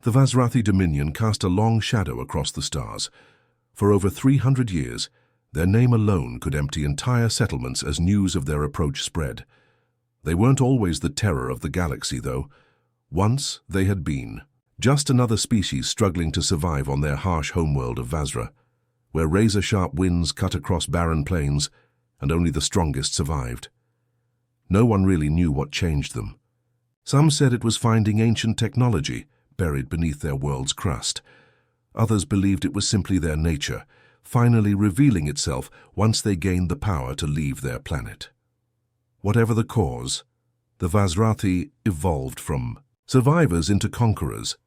The Vazrathi Dominion cast a long shadow across the stars. For over 300 years, their name alone could empty entire settlements as news of their approach spread. They weren't always the terror of the galaxy, though. Once they had been. Just another species struggling to survive on their harsh homeworld of Vazra, where razor-sharp winds cut across barren plains, and only the strongest survived. No one really knew what changed them. Some said it was finding ancient technology buried beneath their world's crust. Others believed it was simply their nature, finally revealing itself once they gained the power to leave their planet. Whatever the cause, the Vazrathi evolved from survivors into conquerors.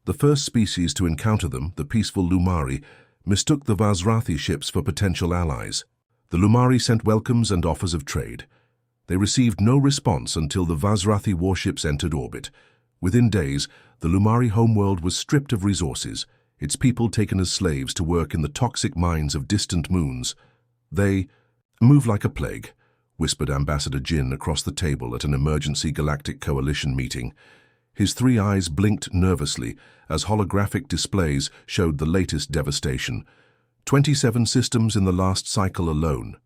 The first species to encounter them, the peaceful Lumari, mistook the Vazrathi ships for potential allies. The Lumari sent welcomes and offers of trade. They received no response until the Vazrathi warships entered orbit. Within days, the Lumari homeworld was stripped of resources, its people taken as slaves to work in the toxic mines of distant moons. They move like a plague, whispered Ambassador Jin across the table at an emergency Galactic Coalition meeting. His 3 eyes blinked nervously as holographic displays showed the latest devastation. 27 systems in the last cycle alone.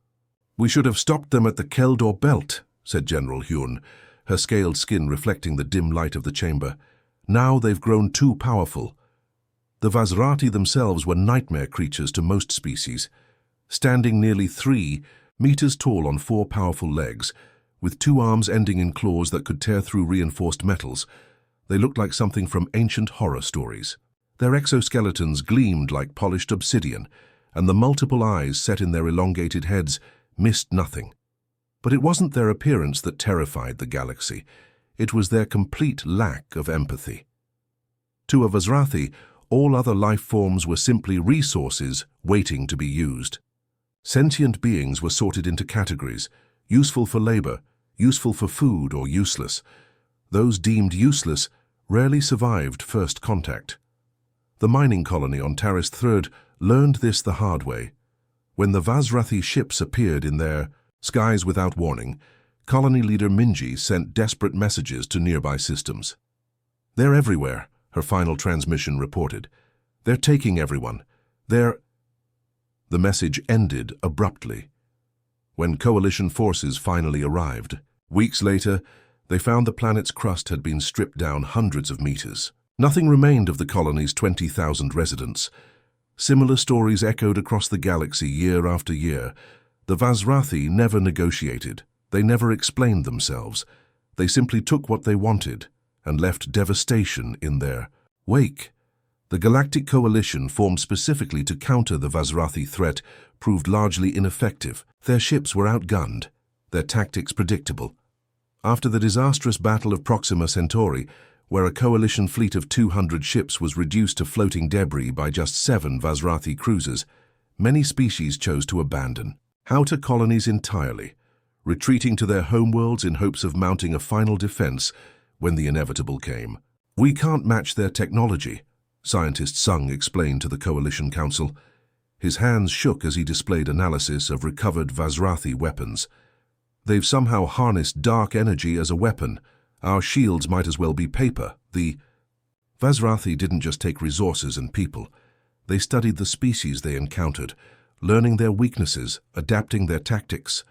"We should have stopped them at the Keldor Belt," said General Hyun, her scaled skin reflecting the dim light of the chamber. "Now they've grown too powerful." The Vazrathi themselves were nightmare creatures to most species, standing nearly 3 meters tall on 4 powerful legs, with 2 arms ending in claws that could tear through reinforced metals. They looked like something from ancient horror stories. Their exoskeletons gleamed like polished obsidian, and the multiple eyes set in their elongated heads missed nothing. But it wasn't their appearance that terrified the galaxy. It was their complete lack of empathy. To a Vazrathi, all other life forms were simply resources waiting to be used. Sentient beings were sorted into categories: useful for labor, useful for food, or useless. Those deemed useless rarely survived first contact. The mining colony on Taris III learned this the hard way. When the Vazrathi ships appeared in their skies without warning, colony leader Minji sent desperate messages to nearby systems. "They're everywhere," her final transmission reported. "They're taking everyone. They're—" The message ended abruptly. When coalition forces finally arrived, weeks later, they found the planet's crust had been stripped down hundreds of meters. Nothing remained of the colony's 20,000 residents. Similar stories echoed across the galaxy year after year. The Vazrathi never negotiated. They never explained themselves. They simply took what they wanted and left devastation in their wake. The Galactic Coalition, formed specifically to counter the Vazrathi threat, proved largely ineffective. Their ships were outgunned, their tactics predictable. After the disastrous Battle of Proxima Centauri, where a coalition fleet of 200 ships was reduced to floating debris by just 7 Vazrathi cruisers, many species chose to abandon. Outer colonies entirely, retreating to their homeworlds in hopes of mounting a final defense when the inevitable came. "We can't match their technology," scientist Sung explained to the Coalition Council. His hands shook as he displayed analysis of recovered Vazrathi weapons. "They've somehow harnessed dark energy as a weapon. Our shields might as well be paper." The Vazrathi didn't just take resources and people. They studied the species they encountered, learning their weaknesses, adapting their tactics.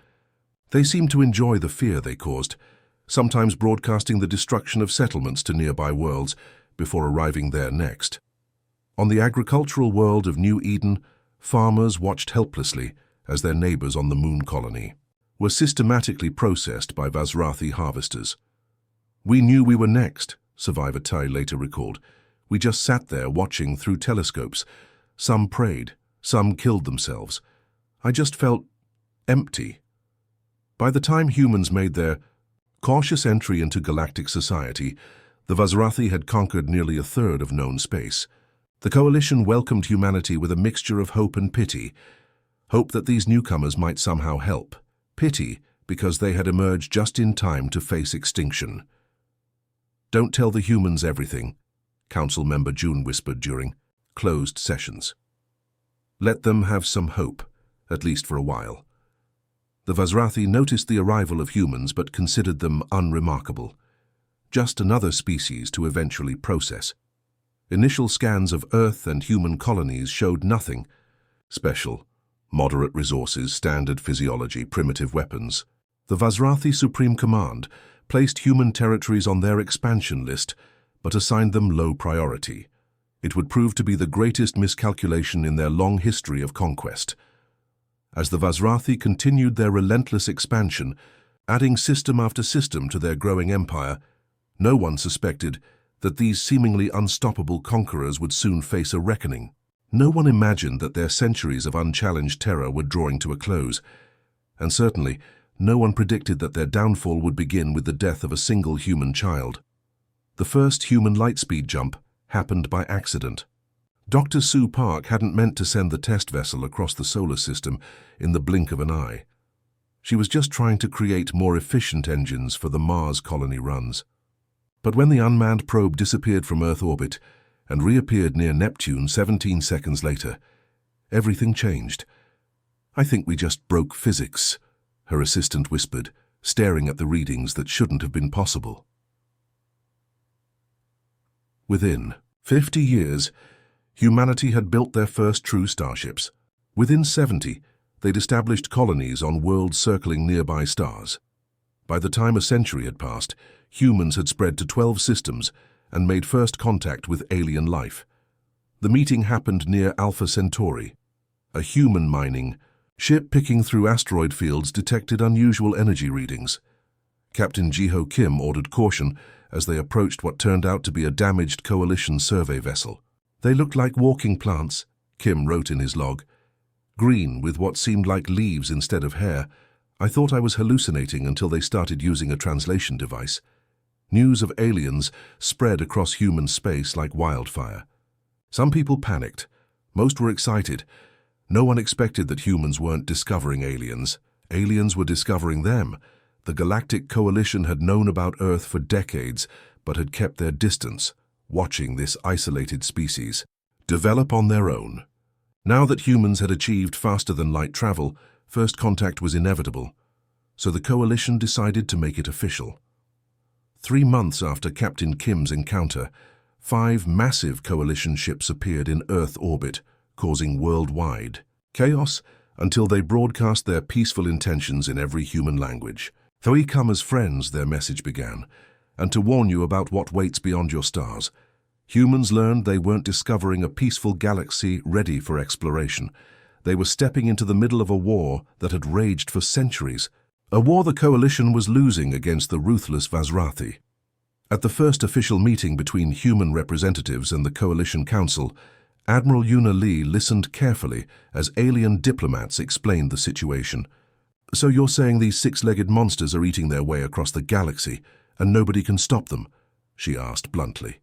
They seemed to enjoy the fear they caused, sometimes broadcasting the destruction of settlements to nearby worlds before arriving there next. On the agricultural world of New Eden, farmers watched helplessly as their neighbors on the moon colony were systematically processed by Vazrathi harvesters. "We knew we were next," survivor Tai later recalled. "We just sat there watching through telescopes. Some prayed, some killed themselves. I just felt empty." By the time humans made their cautious entry into galactic society, the Vazrathi had conquered nearly a third of known space. The Coalition welcomed humanity with a mixture of hope and pity. Hope that these newcomers might somehow help. Pity because they had emerged just in time to face extinction. "Don't tell the humans everything," Council Member June whispered during closed sessions. "Let them have some hope, at least for a while." The Vazrathi noticed the arrival of humans but considered them unremarkable. Just another species to eventually process. Initial scans of Earth and human colonies showed nothing special. Moderate resources, standard physiology, primitive weapons. The Vazrathi Supreme Command placed human territories on their expansion list, but assigned them low priority. It would prove to be the greatest miscalculation in their long history of conquest. As the Vazrathi continued their relentless expansion, adding system after system to their growing empire, no one suspected that these seemingly unstoppable conquerors would soon face a reckoning. No one imagined that their centuries of unchallenged terror were drawing to a close, and certainly no one predicted that their downfall would begin with the death of a single human child. The first human lightspeed jump happened by accident. Dr. Sue Park hadn't meant to send the test vessel across the solar system in the blink of an eye. She was just trying to create more efficient engines for the Mars colony runs. But when the unmanned probe disappeared from Earth orbit and reappeared near Neptune 17 seconds later, everything changed. "I think we just broke physics," her assistant whispered, staring at the readings that shouldn't have been possible. Within 50 years, humanity had built their first true starships. Within 70, they'd established colonies on worlds circling nearby stars. By the time a century had passed, humans had spread to 12 systems and made first contact with alien life. The meeting happened near Alpha Centauri. A human mining ship picking through asteroid fields detected unusual energy readings. Captain Ji-Ho Kim ordered caution as they approached what turned out to be a damaged coalition survey vessel. "They looked like walking plants," Kim wrote in his log. "Green with what seemed like leaves instead of hair. I thought I was hallucinating until they started using a translation device." News of aliens spread across human space like wildfire. Some people panicked. Most were excited. No one expected that humans weren't discovering aliens. Aliens were discovering them. The Galactic Coalition had known about Earth for decades, but had kept their distance, watching this isolated species develop on their own. Now that humans had achieved faster-than-light travel, first contact was inevitable. So the Coalition decided to make it official. 3 months after Captain Kim's encounter, 5 massive Coalition ships appeared in Earth orbit, causing worldwide chaos until they broadcast their peaceful intentions in every human language. "So we come as friends," their message began, "and to warn you about what waits beyond your stars." Humans learned they weren't discovering a peaceful galaxy ready for exploration. They were stepping into the middle of a war that had raged for centuries. A war the Coalition was losing against the ruthless Vazrathi. At the first official meeting between human representatives and the Coalition Council, Admiral Yuna Lee listened carefully as alien diplomats explained the situation. "So you're saying these 6-legged monsters are eating their way across the galaxy, and nobody can stop them?" she asked bluntly.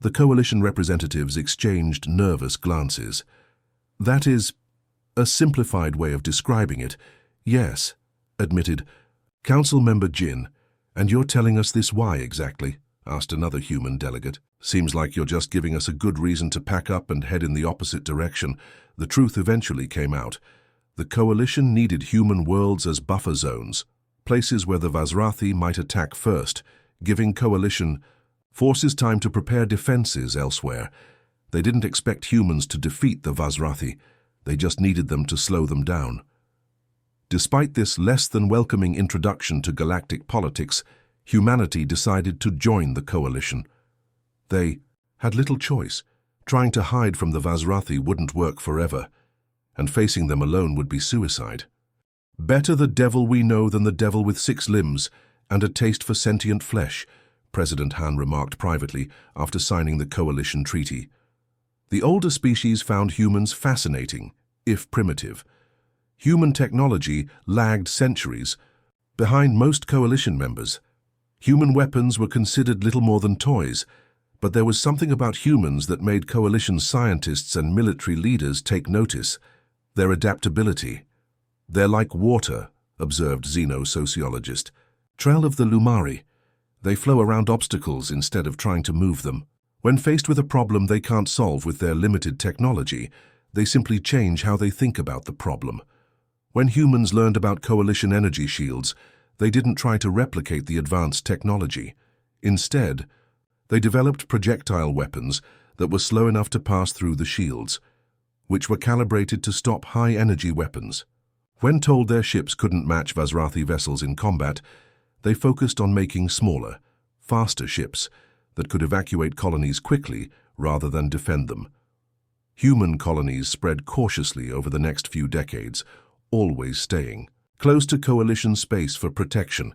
The Coalition representatives exchanged nervous glances. "That is a simplified way of describing it, yes," admitted Council Member Jin. "And you're telling us this why exactly?" asked another human delegate. "Seems like you're just giving us a good reason to pack up and head in the opposite direction." The truth eventually came out. The Coalition needed human worlds as buffer zones, places where the Vazrathi might attack first, giving Coalition forces time to prepare defenses elsewhere. They didn't expect humans to defeat the Vazrathi. They just needed them to slow them down. Despite this less than welcoming introduction to galactic politics, humanity decided to join the Coalition. They had little choice. Trying to hide from the Vazrathi wouldn't work forever, and facing them alone would be suicide. "Better the devil we know than the devil with 6 limbs and a taste for sentient flesh," President Han remarked privately after signing the Coalition Treaty. The older species found humans fascinating, if primitive. Human technology lagged centuries behind most Coalition members. Human weapons were considered little more than toys, but there was something about humans that made Coalition scientists and military leaders take notice: their adaptability. "They're like water," observed xenosociologist Trell of the Lumari. "They flow around obstacles instead of trying to move them. When faced with a problem they can't solve with their limited technology, they simply change how they think about the problem." When humans learned about Coalition energy shields, they didn't try to replicate the advanced technology. Instead, they developed projectile weapons that were slow enough to pass through the shields, which were calibrated to stop high-energy weapons. When told their ships couldn't match Vazrathi vessels in combat, they focused on making smaller, faster ships that could evacuate colonies quickly rather than defend them. Human colonies spread cautiously over the next few decades, always staying close to Coalition space for protection.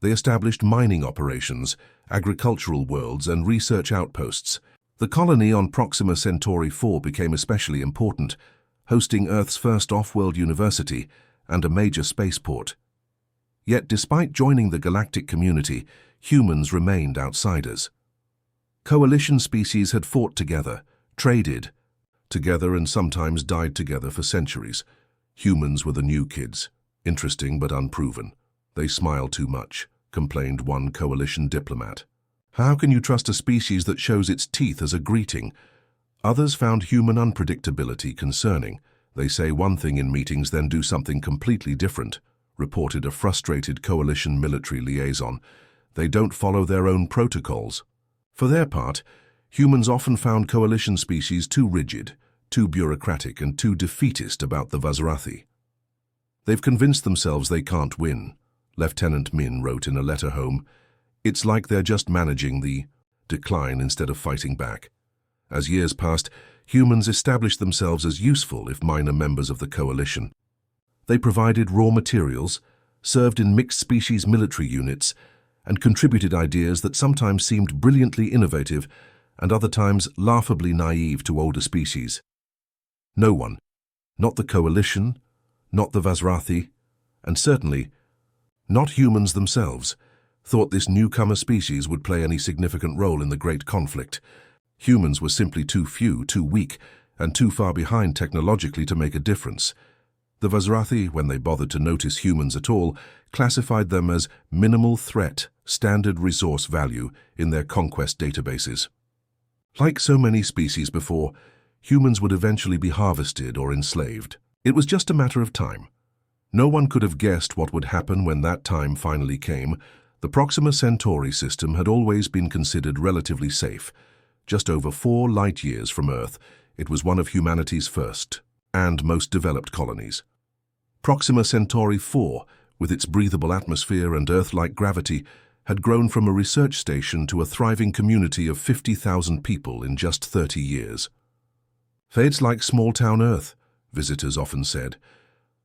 They established mining operations, agricultural worlds, and research outposts. The colony on Proxima Centauri 4 became especially important, hosting Earth's first off-world university and a major spaceport. Yet despite joining the galactic community, humans remained outsiders. Coalition species had fought together, traded together, and sometimes died together for centuries. Humans were the new kids, interesting but unproven. They smile too much, complained one Coalition diplomat. How can you trust a species that shows its teeth as a greeting? Others found human unpredictability concerning. They say one thing in meetings, then do something completely different, reported a frustrated Coalition military liaison. They don't follow their own protocols. For their part, humans often found Coalition species too rigid, too bureaucratic, and too defeatist about the Vazrathi. They've convinced themselves they can't win, Lieutenant Min wrote in a letter home. It's like they're just managing the decline instead of fighting back. As years passed, humans established themselves as useful if minor members of the Coalition. They provided raw materials, served in mixed-species military units, and contributed ideas that sometimes seemed brilliantly innovative and other times laughably naive to older species. No one, not the Coalition, not the Vazrathi, and certainly not humans themselves, thought this newcomer species would play any significant role in the great conflict. Humans were simply too few, too weak, and too far behind technologically to make a difference. The Vazrathi, when they bothered to notice humans at all, classified them as minimal threat, standard resource value in their conquest databases. Like so many species before, humans would eventually be harvested or enslaved. It was just a matter of time. No one could have guessed what would happen when that time finally came. The Proxima Centauri system had always been considered relatively safe. Just over 4 light-years from Earth, it was one of humanity's first and most developed colonies. Proxima Centauri 4, with its breathable atmosphere and Earth-like gravity, had grown from a research station to a thriving community of 50,000 people in just 30 years. "It's like small-town Earth," visitors often said.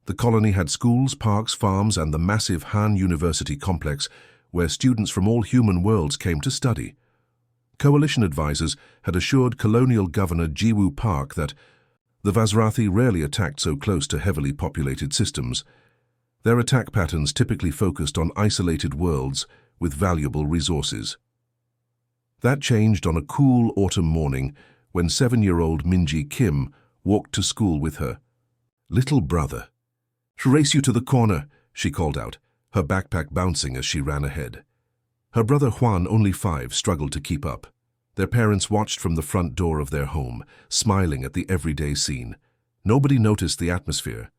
The colony had schools, parks, farms, and the massive Han University complex, where students from all human worlds came to study. Coalition advisors had assured Colonial Governor Jiwoo Park that the Vazrathi rarely attacked so close to heavily populated systems. Their attack patterns typically focused on isolated worlds with valuable resources. That changed on a cool autumn morning when 7-year-old Minji Kim walked to school with her little brother. "Race you to the corner," she called out, her backpack bouncing as she ran ahead. Her brother Juan, only 5, struggled to keep up. Their parents watched from the front door of their home, smiling at the everyday scene. Nobody noticed the atmosphere,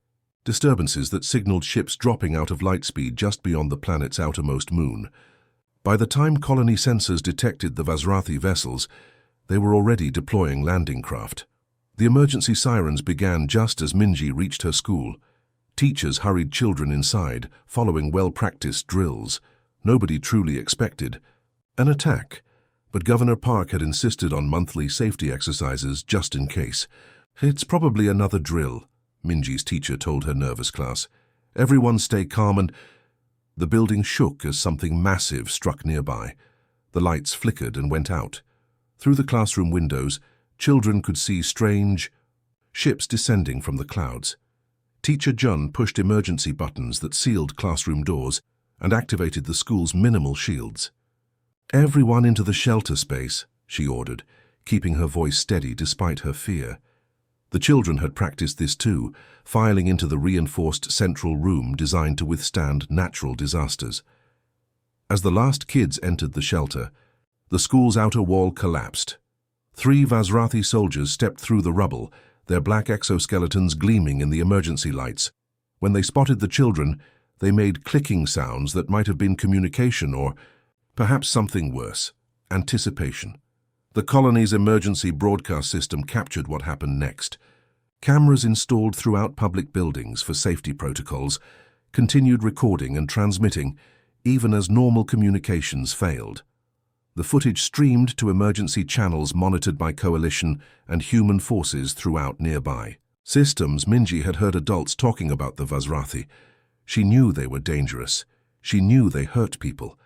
disturbances that signaled ships dropping out of light speed just beyond the planet's outermost moon. By the time colony sensors detected the Vazrathi vessels, they were already deploying landing craft. The emergency sirens began just as Minji reached her school. Teachers hurried children inside, following well-practiced drills. Nobody truly expected an attack, but Governor Park had insisted on monthly safety exercises just in case. "It's probably another drill," Minji's teacher told her nervous class. "Everyone stay calm," and the building shook as something massive struck nearby. The lights flickered and went out. Through the classroom windows, children could see strange ships descending from the clouds. Teacher Jun pushed emergency buttons that sealed classroom doors and activated the school's minimal shields. "Everyone into the shelter space," she ordered, keeping her voice steady despite her fear. The children had practiced this too, filing into the reinforced central room designed to withstand natural disasters. As the last kids entered the shelter, the school's outer wall collapsed. 3 Vazrathi soldiers stepped through the rubble, their black exoskeletons gleaming in the emergency lights. When they spotted the children, they made clicking sounds that might have been communication or perhaps something worse, anticipation. The colony's emergency broadcast system captured what happened next. Cameras installed throughout public buildings for safety protocols continued recording and transmitting, even as normal communications failed. The footage streamed to emergency channels monitored by coalition and human forces throughout nearby systems. Minji had heard adults talking about the Vazrathi. She knew they were dangerous. She knew they hurt people.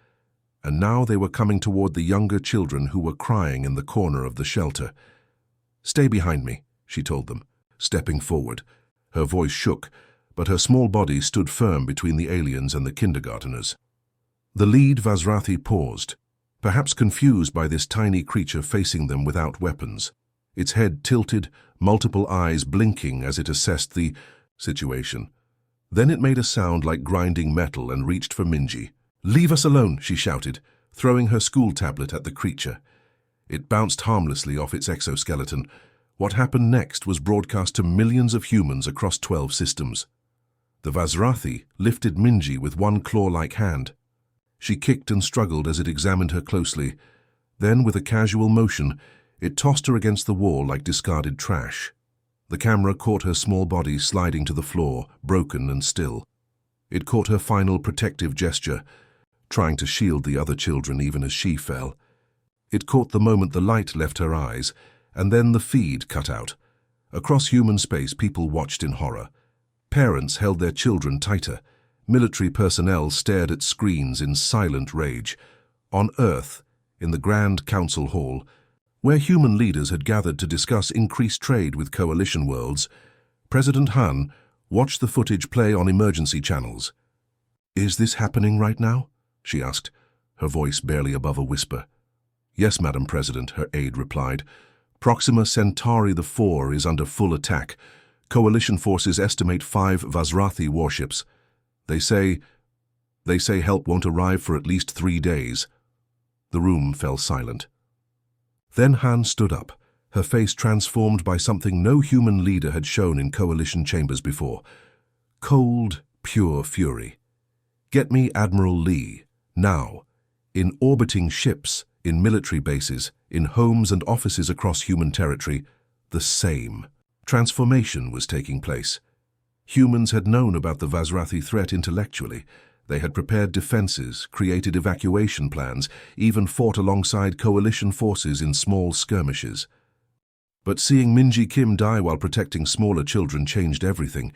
And now they were coming toward the younger children who were crying in the corner of the shelter. "Stay behind me," she told them, stepping forward. Her voice shook, but her small body stood firm between the aliens and the kindergarteners. The lead Vazrathi paused, perhaps confused by this tiny creature facing them without weapons. Its head tilted, multiple eyes blinking as it assessed the situation. Then it made a sound like grinding metal and reached for Minji. "Leave us alone," she shouted, throwing her school tablet at the creature. It bounced harmlessly off its exoskeleton. What happened next was broadcast to millions of humans across 12 systems. The Vazrathi lifted Minji with one claw-like hand. She kicked and struggled as it examined her closely. Then, with a casual motion, it tossed her against the wall like discarded trash. The camera caught her small body sliding to the floor, broken and still. It caught her final protective gesture, trying to shield the other children even as she fell. It caught the moment the light left her eyes, and then the feed cut out. Across human space, people watched in horror. Parents held their children tighter. Military personnel stared at screens in silent rage. On Earth, in the Grand Council Hall, where human leaders had gathered to discuss increased trade with coalition worlds, President Han watched the footage play on emergency channels. "Is this happening right now?" she asked, her voice barely above a whisper. "Yes, Madam President," her aide replied. "Proxima Centauri IV is under full attack. Coalition forces estimate 5 Vazrathi warships. They say help won't arrive for at least 3 days." The room fell silent. Then Han stood up, her face transformed by something no human leader had shown in coalition chambers before. Cold, pure fury. "Get me Admiral Lee, now. In orbiting ships, in military bases, in homes and offices across human territory, the same. Transformation was taking place. Humans had known about the Vazrathi threat intellectually. They had prepared defenses, created evacuation plans, even fought alongside coalition forces in small skirmishes. But seeing Minji Kim die while protecting smaller children changed everything.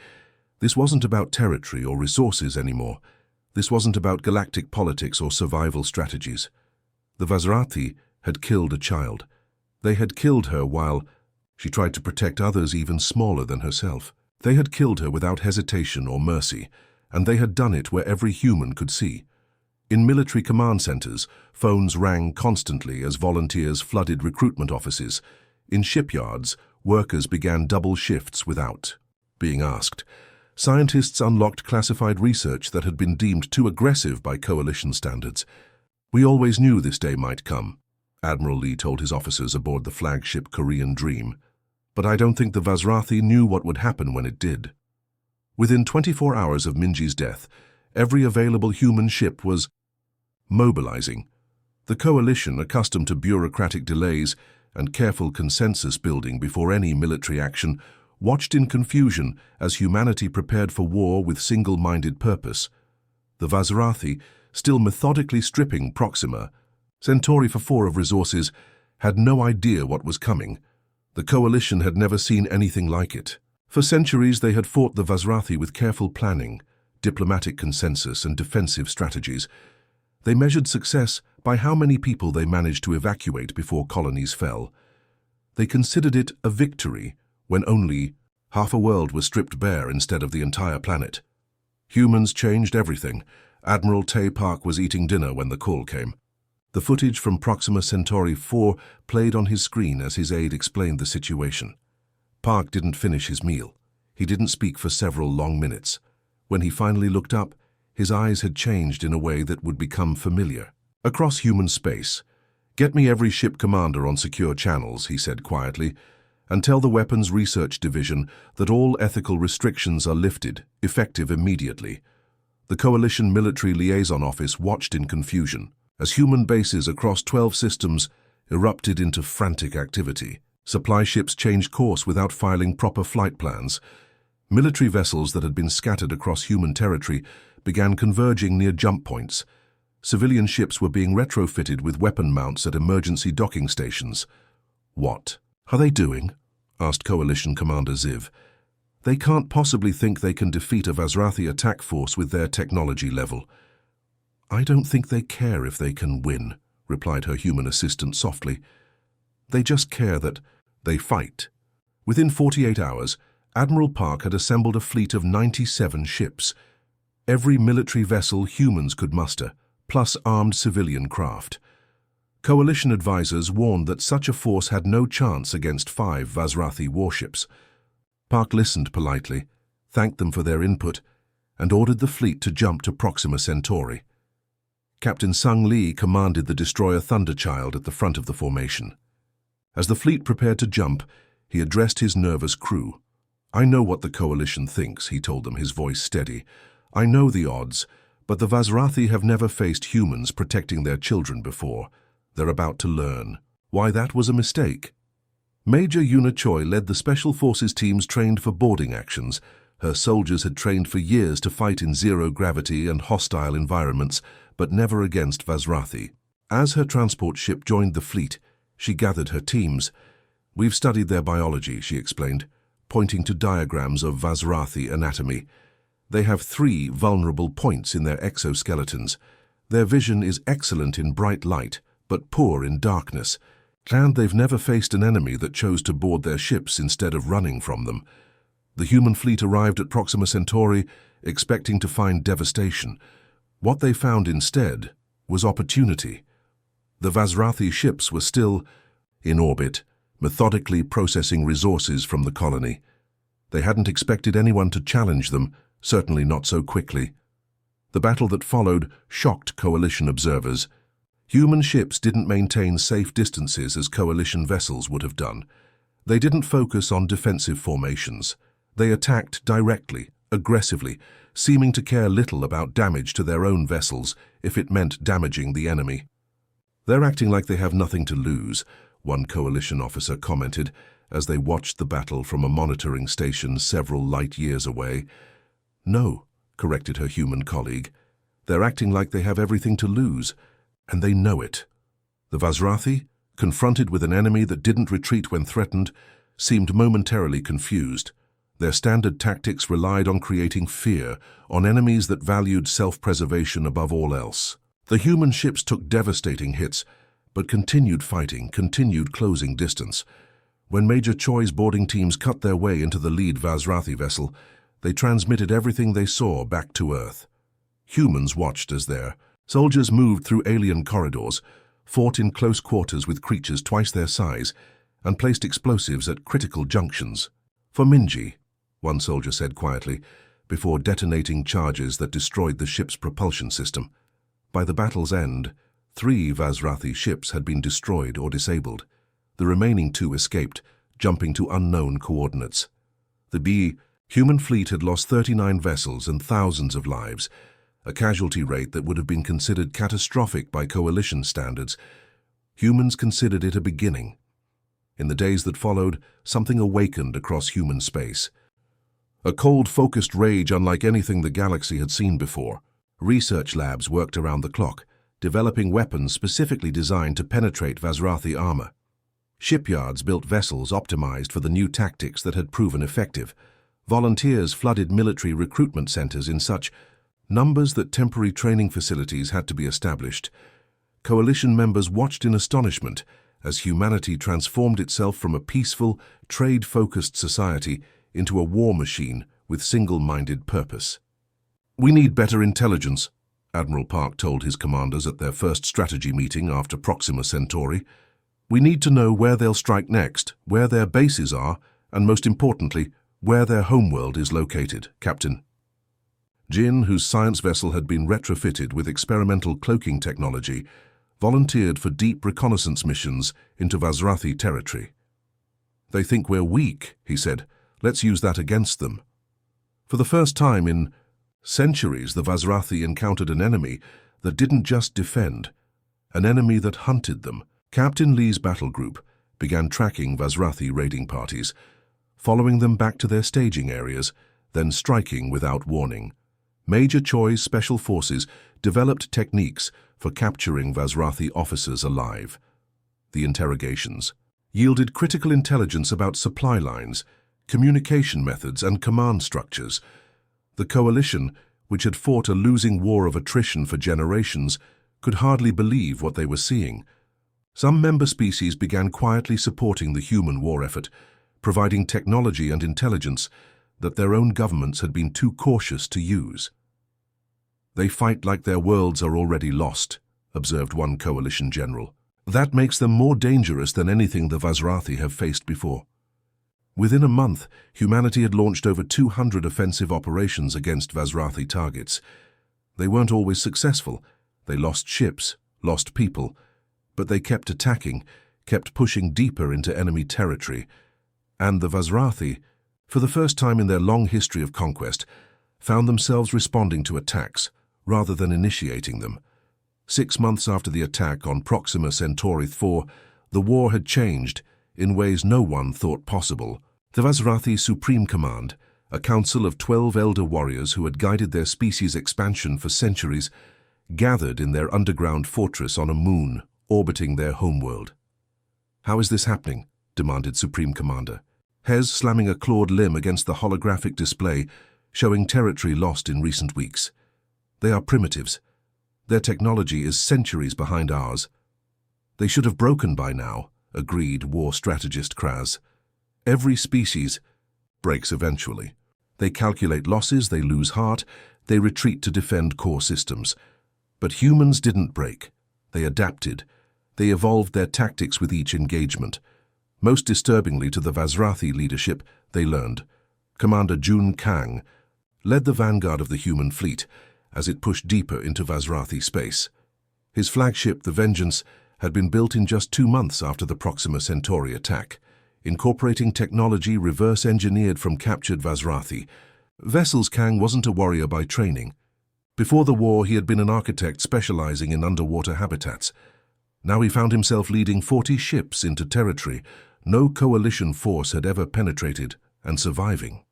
This wasn't about territory or resources anymore. This wasn't about galactic politics or survival strategies. The Vazrathi had killed a child. They had killed her while she tried to protect others even smaller than herself. They had killed her without hesitation or mercy, and they had done it where every human could see. In military command centers, phones rang constantly as volunteers flooded recruitment offices. In shipyards, workers began double shifts without being asked. Scientists unlocked classified research that had been deemed too aggressive by coalition standards. "We always knew this day might come," Admiral Lee told his officers aboard the flagship Korean Dream. "But I don't think the Vazrathi knew what would happen when it did." Within 24 hours of Minji's death, every available human ship was mobilizing. The coalition, accustomed to bureaucratic delays and careful consensus building before any military action, watched in confusion as humanity prepared for war with single-minded purpose. The Vazrathi, still methodically stripping Proxima Centauri IV of resources, had no idea what was coming. The coalition had never seen anything like it. For centuries they had fought the Vazrathi with careful planning, diplomatic consensus and defensive strategies. They measured success by how many people they managed to evacuate before colonies fell. They considered it a victory when only half a world was stripped bare instead of the entire planet. Humans changed everything. Admiral Tae Park was eating dinner when the call came. The footage from Proxima Centauri IV played on his screen as his aide explained the situation. Park didn't finish his meal. He didn't speak for several long minutes. When he finally looked up, his eyes had changed in a way that would become familiar. "Across human space, get me every ship commander on secure channels," he said quietly, "and tell the Weapons Research Division that all ethical restrictions are lifted, effective immediately." The Coalition Military Liaison Office watched in confusion as human bases across 12 systems erupted into frantic activity. Supply ships changed course without filing proper flight plans. Military vessels that had been scattered across human territory began converging near jump points. Civilian ships were being retrofitted with weapon mounts at emergency docking stations. "What are they doing?" asked Coalition Commander Ziv. "They can't possibly think they can defeat a Vazrathi attack force with their technology level." "I don't think they care if they can win," replied her human assistant softly. "They just care that they fight." Within 48 hours, Admiral Park had assembled a fleet of 97 ships. Every military vessel humans could muster, plus armed civilian craft. Coalition advisors warned that such a force had no chance against 5 Vazrathi warships. Park listened politely, thanked them for their input, and ordered the fleet to jump to Proxima Centauri. Captain Sung Lee commanded the destroyer Thunderchild at the front of the formation. As the fleet prepared to jump, he addressed his nervous crew. "I know what the Coalition thinks," he told them, his voice steady. "I know the odds, but the Vazrathi have never faced humans protecting their children before. They're about to learn why that was a mistake." Major Yuna Choi led the Special Forces teams trained for boarding actions. Her soldiers had trained for years to fight in zero-gravity and hostile environments, but never against Vazrathi. As her transport ship joined the fleet, she gathered her teams. "We've studied their biology," she explained, pointing to diagrams of Vazrathi anatomy. "They have 3 vulnerable points in their exoskeletons. Their vision is excellent in bright light, but poor in darkness. And they've never faced an enemy that chose to board their ships instead of running from them." The human fleet arrived at Proxima Centauri, expecting to find devastation. What they found instead was opportunity. The Vazrathi ships were still in orbit, methodically processing resources from the colony. They hadn't expected anyone to challenge them, certainly not so quickly. The battle that followed shocked Coalition observers. Human ships didn't maintain safe distances as Coalition vessels would have done. They didn't focus on defensive formations. They attacked directly, aggressively, seeming to care little about damage to their own vessels if it meant damaging the enemy. "They're acting like they have nothing to lose," one Coalition officer commented as they watched the battle from a monitoring station several light years away. "No," corrected her human colleague. "They're acting like they have everything to lose, and they know it." The Vazrathi, confronted with an enemy that didn't retreat when threatened, seemed momentarily confused. Their standard tactics relied on creating fear, on enemies that valued self-preservation above all else. The human ships took devastating hits, but continued fighting, continued closing distance. When Major Choi's boarding teams cut their way into the lead Vazrathi vessel, they transmitted everything they saw back to Earth. Humans watched as their soldiers moved through alien corridors, fought in close quarters with creatures twice their size, and placed explosives at critical junctions. "For Minji," one soldier said quietly, before detonating charges that destroyed the ship's propulsion system. By the battle's end, 3 Vazrathi ships had been destroyed or disabled. The remaining 2 escaped, jumping to unknown coordinates. The human fleet had lost 39 vessels and thousands of lives, a casualty rate that would have been considered catastrophic by Coalition standards. Humans considered it a beginning. In the days that followed, something awakened across human space. A cold, focused rage unlike anything the galaxy had seen before. Research labs worked around the clock, developing weapons specifically designed to penetrate Vazrathi armor. Shipyards built vessels optimized for the new tactics that had proven effective. Volunteers flooded military recruitment centers in such numbers that temporary training facilities had to be established. Coalition members watched in astonishment as humanity transformed itself from a peaceful, trade-focused society into a war machine with single-minded purpose. "We need better intelligence," Admiral Park told his commanders at their first strategy meeting after Proxima Centauri. "We need to know where they'll strike next, where their bases are, and most importantly, where their homeworld is located, Captain." Jin, whose science vessel had been retrofitted with experimental cloaking technology, volunteered for deep reconnaissance missions into Vazrathi territory. "They think we're weak," he said. "Let's use that against them." For the first time in centuries, the Vazrathi encountered an enemy that didn't just defend, an enemy that hunted them, Captain Lee's battle group began tracking Vazrathi raiding parties, following them back to their staging areas, then striking without warning. Major Choi's special forces developed techniques for capturing Vazrathi officers alive. The interrogations yielded critical intelligence about supply lines, communication methods, and command structures. The coalition, which had fought a losing war of attrition for generations, could hardly believe what they were seeing. Some member species began quietly supporting the human war effort, providing technology and intelligence that their own governments had been too cautious to use. "They fight like their worlds are already lost," observed one coalition general. "That makes them more dangerous than anything the Vazrathi have faced before." Within a month, humanity had launched over 200 offensive operations against Vazrathi targets. They weren't always successful. They lost ships, lost people, but they kept attacking, kept pushing deeper into enemy territory. And the Vazrathi, for the first time in their long history of conquest, found themselves responding to attacks rather than initiating them. 6 months after the attack on Proxima Centauri 4, the war had changed in ways no one thought possible. The Vazrathi Supreme Command, a council of 12 elder warriors who had guided their species' expansion for centuries, gathered in their underground fortress on a moon orbiting their homeworld. "How is this happening?" demanded Supreme Commander. Hez slamming a clawed limb against the holographic display, showing territory lost in recent weeks. "They are primitives. Their technology is centuries behind ours." "They should have broken by now," agreed war strategist Kraz. "Every species breaks eventually. They calculate losses, they lose heart, they retreat to defend core systems. But humans didn't break. They adapted. They evolved their tactics with each engagement. Most disturbingly to the Vazrathi leadership, they learned. Commander Jun Kang led the vanguard of the human fleet as it pushed deeper into Vazrathi space. His flagship, the Vengeance, had been built in just 2 months after the Proxima Centauri attack, incorporating technology reverse-engineered from captured Vazrathi. Vessels Kang wasn't a warrior by training. Before the war, he had been an architect specializing in underwater habitats. Now he found himself leading 40 ships into territory no coalition force had ever penetrated, and surviving.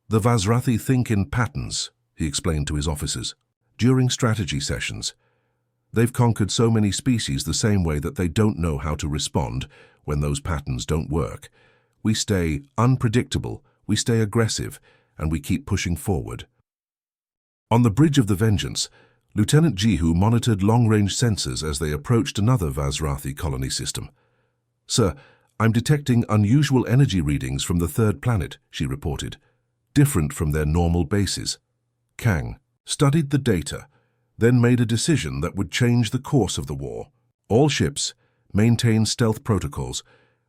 "The Vazrathi think in patterns," he explained to his officers. "During strategy sessions, they've conquered so many species the same way that they don't know how to respond when those patterns don't work. We stay unpredictable, we stay aggressive, and we keep pushing forward." On the bridge of the Vengeance, Lieutenant Jihu monitored long-range sensors as they approached another Vazrathi colony system. "Sir, I'm detecting unusual energy readings from the third planet," she reported, "different from their normal bases." Kang studied the data, then made a decision that would change the course of the war. "All ships maintain stealth protocols.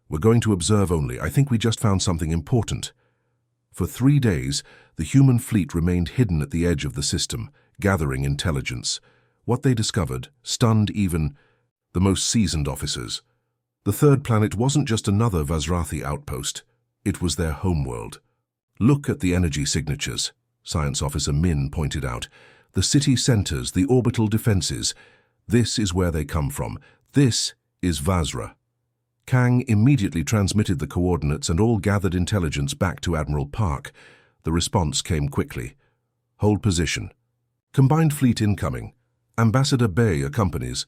We're going to observe only. I think we just found something important." For 3 days, the human fleet remained hidden at the edge of the system, gathering intelligence. What they discovered stunned even the most seasoned officers. The third planet wasn't just another Vazrathi outpost. It was their homeworld. "Look at the energy signatures," Science Officer Min pointed out. "The city centers, the orbital defenses. This is where they come from. This is Vazra." Kang immediately transmitted the coordinates and all gathered intelligence back to Admiral Park. The response came quickly. "Hold position. Combined fleet incoming. Ambassador Bay accompanies."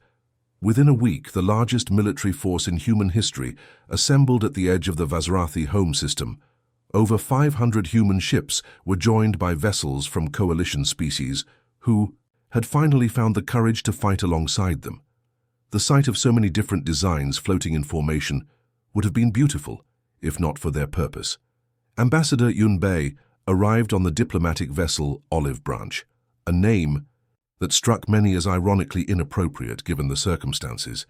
Within a week, the largest military force in human history assembled at the edge of the Vazrathi home system. Over 500 human ships were joined by vessels from coalition species who had finally found the courage to fight alongside them. The sight of so many different designs floating in formation would have been beautiful, if not for their purpose. Ambassador Yun Bei arrived on the diplomatic vessel Olive Branch, a name that struck many as ironically inappropriate given the circumstances.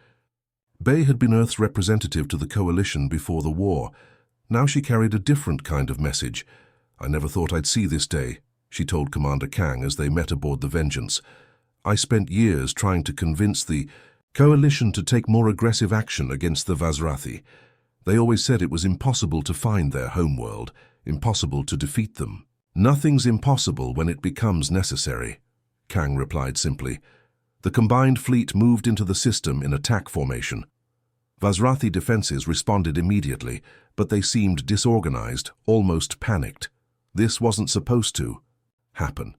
Bei had been Earth's representative to the coalition before the war. Now she carried a different kind of message. "I never thought I'd see this day," she told Commander Kang as they met aboard the Vengeance. "I spent years trying to convince the coalition to take more aggressive action against the Vazrathi. They always said it was impossible to find their homeworld, impossible to defeat them." "Nothing's impossible when it becomes necessary," Kang replied simply. The combined fleet moved into the system in attack formation. Vazrathi defenses responded immediately, but they seemed disorganized, almost panicked. This wasn't supposed to happen.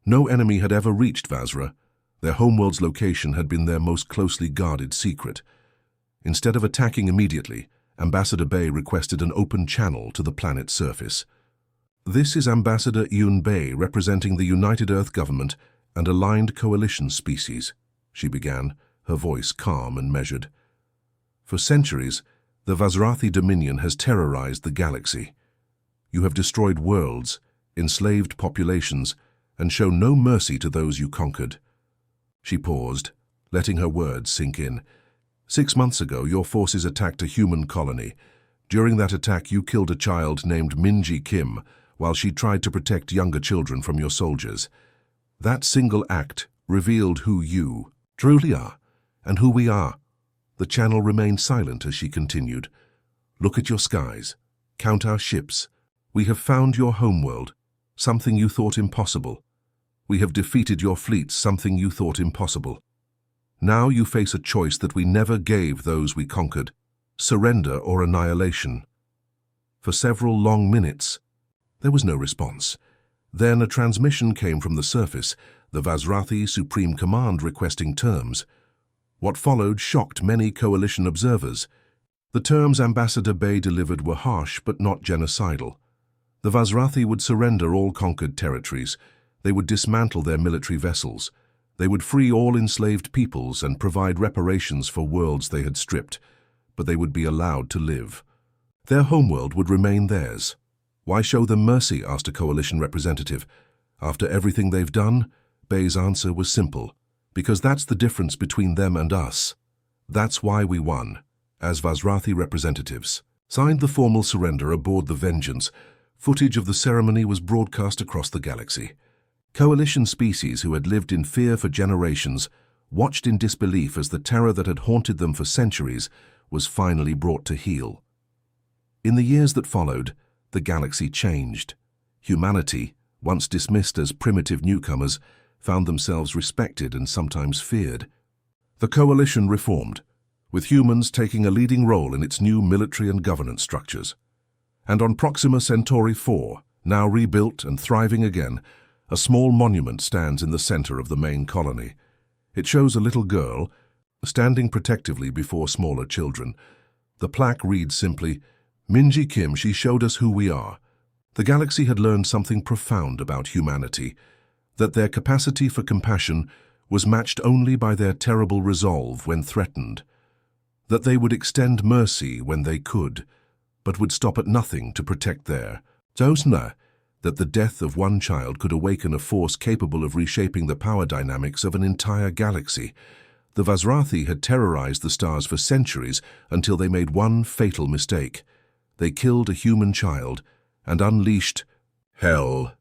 No enemy had ever reached Vazra. Their homeworld's location had been their most closely guarded secret. Instead of attacking immediately, Ambassador Bay requested an open channel to the planet's surface. "This is Ambassador Yun Bay representing the United Earth Government and aligned coalition species," she began, her voice calm and measured. "For centuries, the Vazrathi Dominion has terrorized the galaxy. You have destroyed worlds, enslaved populations, and shown no mercy to those you conquered." She paused, letting her words sink in. "6 months ago, your forces attacked a human colony. During that attack, you killed a child named Minji Kim while she tried to protect younger children from your soldiers. That single act revealed who you truly are and who we are." The channel remained silent as she continued. "Look at your skies. Count our ships. We have found your homeworld, something you thought impossible. We have defeated your fleets, something you thought impossible. Now you face a choice that we never gave those we conquered: surrender or annihilation." For several long minutes, there was no response. Then a transmission came from the surface, the Vazrathi Supreme Command requesting terms. What followed shocked many coalition observers. The terms Ambassador Bay delivered were harsh but not genocidal. The Vazrathi would surrender all conquered territories. They would dismantle their military vessels. They would free all enslaved peoples and provide reparations for worlds they had stripped, but they would be allowed to live. Their homeworld would remain theirs. "Why show them mercy?" asked a coalition representative. "After everything they've done?" Bay's answer was simple. "Because that's the difference between them and us. That's why we won, as Vazrathi representatives." Signed the formal surrender aboard the Vengeance. Footage of the ceremony was broadcast across the galaxy. Coalition species who had lived in fear for generations watched in disbelief as the terror that had haunted them for centuries was finally brought to heel. In the years that followed, the galaxy changed. Humanity, once dismissed as primitive newcomers, found themselves respected and sometimes feared. The coalition reformed, with humans taking a leading role in its new military and governance structures. And on Proxima Centauri 4, now rebuilt and thriving again, a small monument stands in the center of the main colony. It shows a little girl standing protectively before smaller children. The plaque reads simply, "Minji Kim, she showed us who we are." The galaxy had learned something profound about humanity, that their capacity for compassion was matched only by their terrible resolve when threatened, that they would extend mercy when they could, but would stop at nothing to protect their Zosna, that the death of one child could awaken a force capable of reshaping the power dynamics of an entire galaxy. The Vazrathi had terrorized the stars for centuries until they made one fatal mistake. They killed a human child and unleashed hell